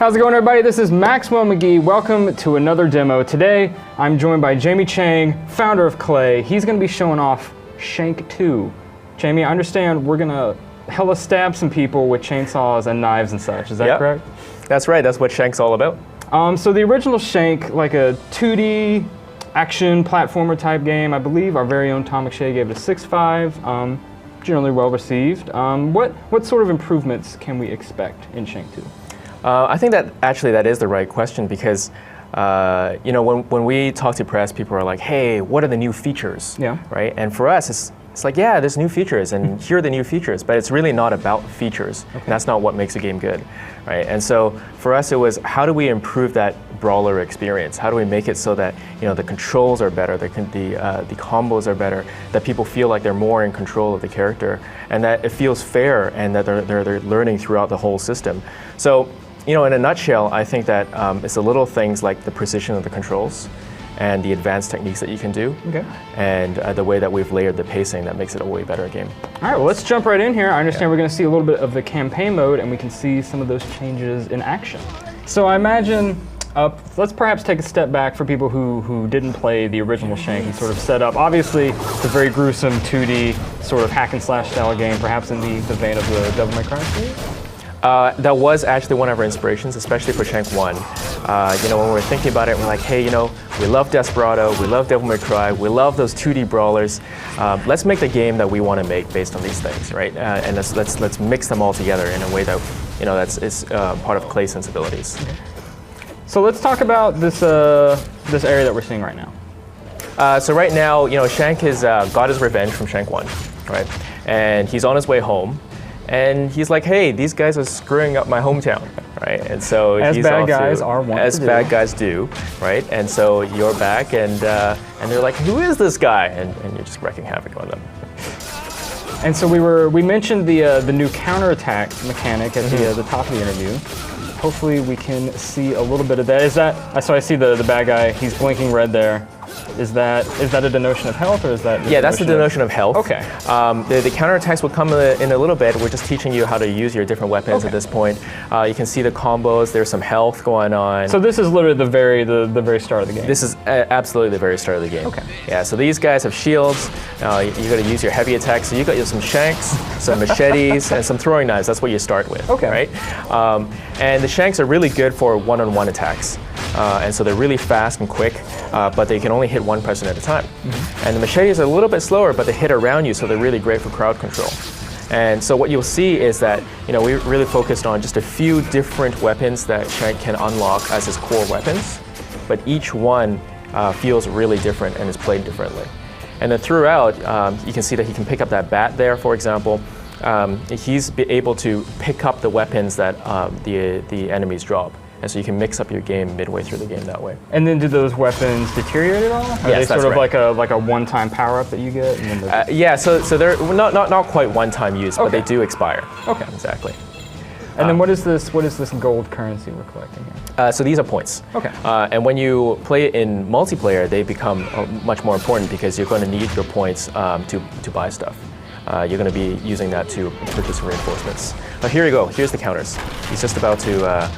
How's it going, everybody? This is Maxwell McGee. Welcome to another demo. Today, I'm joined by Jamie Cheng, founder of Klei. He's going to be showing off Shank 2. Jamie, I understand we're going to hella stab some people with chainsaws and knives and such. Is that correct? That's right. That's what Shank's all about. So the original Shank, like a 2D action platformer type game, I believe our very own Tom McShay gave it a 6.5. Generally well received. What sort of improvements can we expect in Shank 2? I think that actually that is the right question because when we talk to press, people are like, "Hey, what are the new features?" Yeah. Right. And for us, it's like, yeah, there's new features, and here are the new features, but it's really not about features. Okay. And that's not what makes a game good, right? And so for us, it was how do we improve that brawler experience? How do we make it so that the controls are better, the combos are better, that people feel like they're more in control of the character, and that it feels fair, and that they're learning throughout the whole system. So, in a nutshell, I think that it's the little things like the precision of the controls and the advanced techniques that you can do, and the way that we've layered the pacing that makes it a way better game. All right, well, let's jump right in here. I understand we're going to see a little bit of the campaign mode, and we can see some of those changes in action. So I imagine, let's perhaps take a step back for people who didn't play the original Shank and sort of set up. Obviously, it's a very gruesome 2D sort of hack and slash style game, perhaps in the vein of the Devil May Cry series? That was actually one of our inspirations, especially for Shank 1. When we were thinking about it, we're like, hey, we love Desperado, we love Devil May Cry, we love those 2D brawlers. Let's make the game that we want to make based on these things, right? And let's mix them all together in a way that that's part of Klei's sensibilities. Okay. So let's talk about this area that we're seeing right now. So right now, Shank has got his revenge from Shank 1, right? And he's on his way home. And he's like, hey, these guys are screwing up my hometown, right? And so as he's bad guys are wont to do. As bad guys do, right? And so you're back, and they're like, who is this guy? And you're just wreaking havoc on them. And so we mentioned the new counterattack mechanic at the top of the interview. Hopefully we can see a little bit of that. So I see the bad guy. He's blinking red there. Is that a denotion of health, or is that? Yeah, that's the denotion of health. Okay. The counterattacks will come in a little bit. We're just teaching you how to use your different weapons at this point. You can see the combos. There's some health going on. So this is literally the very start of the game. This is absolutely the very start of the game. Okay. Yeah. So these guys have shields. You got to use your heavy attacks. So you got some shanks, some machetes, and some throwing knives. That's what you start with. Okay. Right. And the shanks are really good for one-on-one attacks. And so they're really fast and quick, but they can only hit one person at a time. And the machetes are a little bit slower, but they hit around you, so they're really great for crowd control. And so what you'll see is that we really focused on just a few different weapons that Shank can unlock as his core weapons, but each one feels really different and is played differently. And then throughout, you can see that he can pick up that bat there, for example. He's able to pick up the weapons that the enemies drop. And so you can mix up your game midway through the game that way. And then do those weapons deteriorate at all? Are yes, they sort of like a one-time power-up that you get? And then yeah, so they're not quite one-time use, but they do expire. Okay. Exactly. And then what does this gold currency we're collecting here? So these are points. Okay. And when you play it in multiplayer, they become much more important because you're going to need your points to buy stuff. You're going to be using that to purchase reinforcements. Here you go. Here's the counters. He's just about to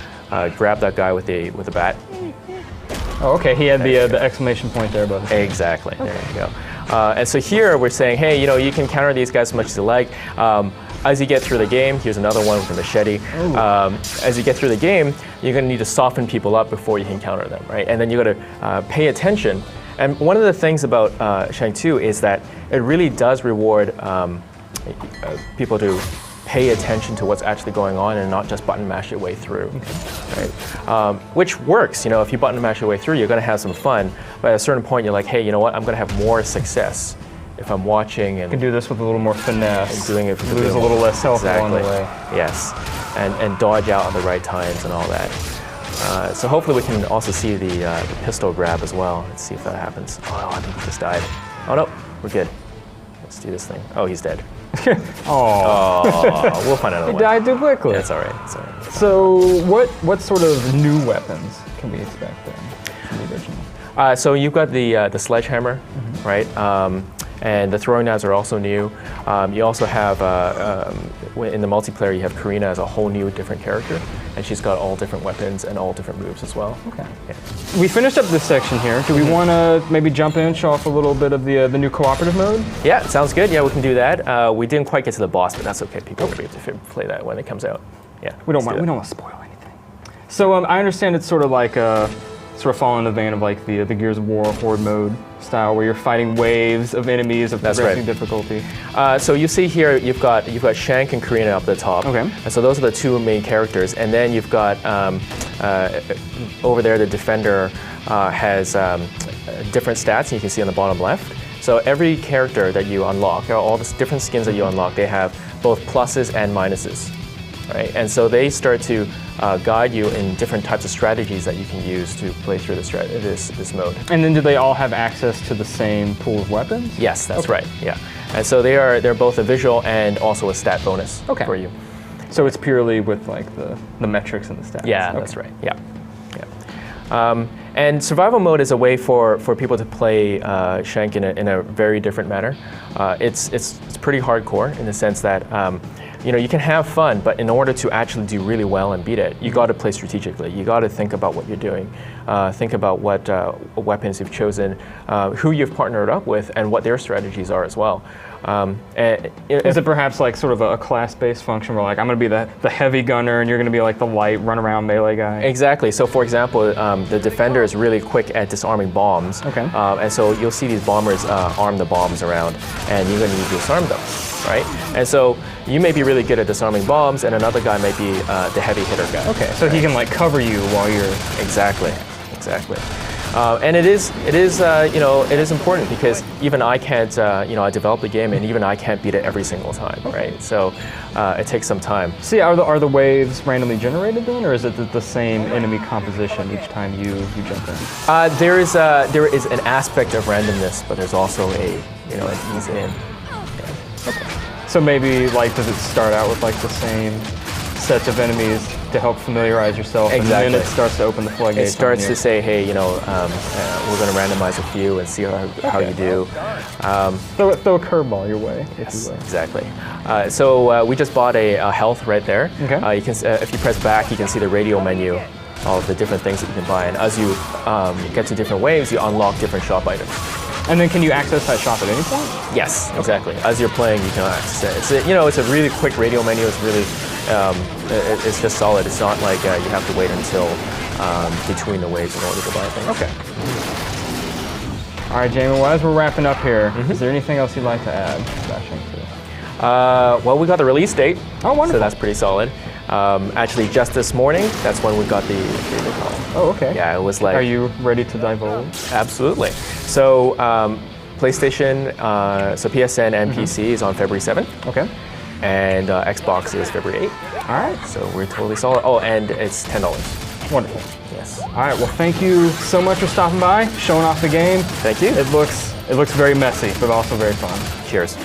grab that guy with a bat. Oh, okay. He had the exclamation point there above. Exactly. Okay. There you go. And so here we're saying, hey, you can counter these guys as much as you like. As you get through the game, here's another one with a machete. As you get through the game, you're going to need to soften people up before you can counter them, right? And then you got to pay attention. And one of the things about Shank 2 is that it really does reward people to pay attention to what's actually going on and not just button mash your way through, right? Which works, if you button mash your way through, you're going to have some fun, but at a certain point, you're like, hey, you know what? I'm going to have more success if I'm watching and you can do this with a little more finesse. And doing it, lose a little less health along the way. Yes, and dodge out at the right times and all that. So hopefully we can also see the pistol grab as well. Let's see if that happens. Oh, I think he just died. Oh no, we're good. Let's do this thing. Oh, he's dead. Oh, we'll find another one. He died too quickly. Yeah, it's all right. It's all right. So what sort of new weapons can we expect then from the original? So you've got the sledgehammer, right? And the throwing knives are also new. You also have, in the multiplayer, you have Karina as a whole new different character. And she's got all different weapons and all different moves as well. Okay. Yeah. We finished up this section here. Do we want to maybe jump in and show off a little bit of the new cooperative mode? Yeah, sounds good. Yeah, we can do that. We didn't quite get to the boss, but that's okay. People will be able to play that when it comes out. Yeah. We don't want to spoil anything. So I understand it's sort of like sort of fall in the vein of like the Gears of War Horde mode style, where you're fighting waves of enemies of progressing difficulty. So you see here, you've got Shank and Karina up the top. Okay. And so those are the two main characters, and then you've got over there the defender has different stats, and you can see on the bottom left. So every character that you unlock, all the different skins that you unlock, they have both pluses and minuses, right? And so they start to guide you in different types of strategies that you can use to play through this mode. And then do they all have access to the same pool of weapons? Yes, that's right. Yeah, and so they're both a visual and also a stat bonus for you. So it's purely with like the metrics and the stats. Yeah, that's right. Yeah, yeah. And survival mode is a way for people to play Shank in a very different manner. It's pretty hardcore in the sense that you can have fun, but in order to actually do really well and beat it, you got to play strategically. You got to think about what you're doing, think about what weapons you've chosen, who you've partnered up with, and what their strategies are as well. Is it perhaps like sort of a class-based function where like I'm going to be the heavy gunner and you're going to be like the light run-around melee guy? Exactly. So for example, the defender is really quick at disarming bombs. Okay. And so you'll see these bombers arm the bombs around, and you're going to need to disarm them, right? And so you may be really good at disarming bombs, and another guy may be the heavy hitter guy. Okay, so he can like cover you while you're... Exactly. And it is important because even I can't, I developed the game and even I can't beat it every single time, right? So it takes some time. See, are the waves randomly generated then, or is it the same enemy composition each time you jump in? There is an aspect of randomness, but there's also an ease in. Yeah. Okay. So maybe like does it start out with like the same sets of enemies to help familiarize yourself, and then it starts to open the floodgates? It starts to say, hey, we're going to randomize a few and see how you do. Throw a curveball your way, if you will. Exactly. So we just bought a health right there. Okay. You can, if you press back, you can see the radio menu of the different things that you can buy. And as you get to different waves, you unlock different shop items. And then can you access that shop at any point? Yes, exactly. As you're playing, you can access it. It's a really quick radio menu. It's really, it's just solid. It's not like you have to wait until between the waves in order to buy things. Okay. All right, Jamie, well, as we're wrapping up here, is there anything else you'd like to add about Shank 2? Well, we got the release date. Oh, wonderful. So that's pretty solid. Actually, just this morning, that's when we got the call. Oh, okay. Yeah, it was like... Are you ready to divulge? Absolutely. So, PlayStation, so PSN and PC is on February 7th. Okay. And Xbox is February 8th. All right. So we're totally solid. Oh, and it's $10. Wonderful. Yes. All right, well, thank you so much for stopping by, showing off the game. Thank you. It looks very messy, but also very fun. Cheers.